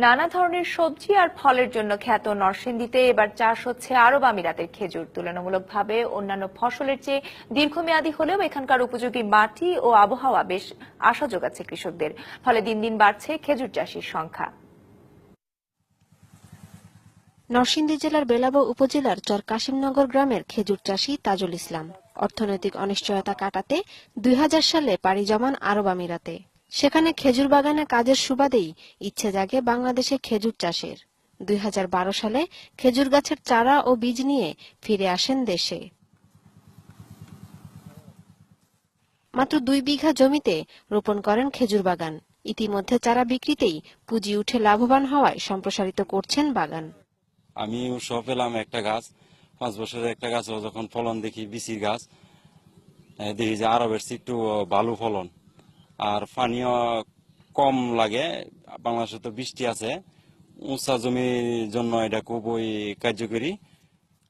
নানা ধরনের সবজি আর ফলের জন্য খ্যাত নরসিংদীতে এবার চাষ হচ্ছে আরব আমিরাতের খেজুর। তুলনামূলকভাবে অন্যান্য ফসলের চেয়ে দীর্ঘমেয়াদী হলেও এখানকার উপযোগী মাটি ও আবহাওয়া বেশ আশা যোগাচ্ছে কৃষকদের। ফলে দিন দিন বাড়ছে খেজুর চাষির সংখ্যা। নরসিংদী জেলার বেলাব উপজেলার চর কাশিমনগর গ্রামের খেজুর চাষী তাজুল ইসলাম অর্থনৈতিক অনিশ্চয়তা কাটাতে 2000 সালে পাড়ি জমান আরব আমিরাতে। সেখানে খেজুর বাগানে কাজের সুবাদেই ইচ্ছে জাগে বাংলাদেশে খেজুর চাষের। 2012 সালে খেজুর গাছের চারা ও বীজ নিয়ে ফিরে আসেন দেশে। মাত্র 2 বিঘা জমিতে রোপণ করেন খেজুর বাগান। ইতিমধ্যে চারা বিক্রিতেই পুঁজি উঠে লাভবান হওয়ায় সম্প্রসারিত করছেন বাগান। আমি উৎসাহ পেলাম একটা গাছ, 5 বছরের একটা গাছ, যখন ফলন দেখি বিচির গাছ, দেখি যে আরবের চেয়ে একটু ভালো ফলন আর পানিও কম লাগে। বাংলাদেশে তো বৃষ্টি আছে, উঁচা জমির জন্য এটা খুবই কার্যকরী।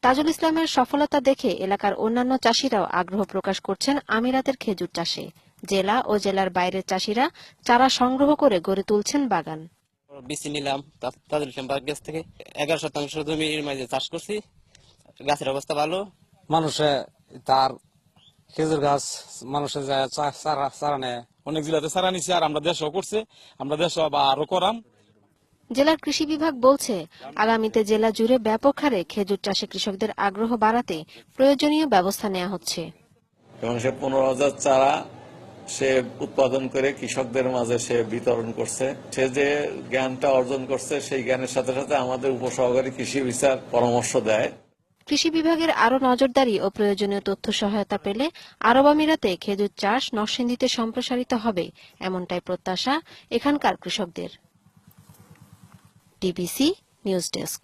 তাজুল ইসলামের সফলতা দেখে এলাকার অন্যান্য চাষিরাও আগ্রহ প্রকাশ করছেন আমিরাতের খেজুর চাষে। জেলা ও জেলার বাইরের চাষিরা চারা সংগ্রহ করে গড়ে তুলছেন বাগান। বিচি নিলাম তাজুল ইসলাম গাছ থেকে। 11 শতাংশ জমির মাঝে চাষ করছি। গাছের অবস্থা ভালো। মানুষে তার খেজুর গাছ মানুষের চারা নেয়। অনেক জেলাতে চারা নিচ্ছে, আর আমরা দেশও করছে, আমরা দেশও বা আরো করাম। জেলার কৃষি বিভাগ বলছে, আগামীতে জেলা জুড়ে ব্যাপক হারে খেজুর চাষে কৃষকদের আগ্রহ বাড়াতে প্রয়োজনীয় ব্যবস্থা নেওয়া হচ্ছে। এবং সে 15,000 চারা সে উৎপাদন করে কৃষকদের মাঝে সে বিতরণ করছে। সে যে জ্ঞানটা অর্জন করছে সেই জ্ঞানের সাথে সাথে আমাদের উপসহকারী কৃষি অফিসার পরামর্শ দেয়। কৃষি বিভাগের আরো নজরদারি ও প্রয়োজনীয় তথ্য সহায়তা পেলে আরব আমিরাতে খেজুর চাষ নরসিংদীতে সম্প্রসারিত হবে, এমনটাই প্রত্যাশা এখানকার কৃষকদের। DBC news desk.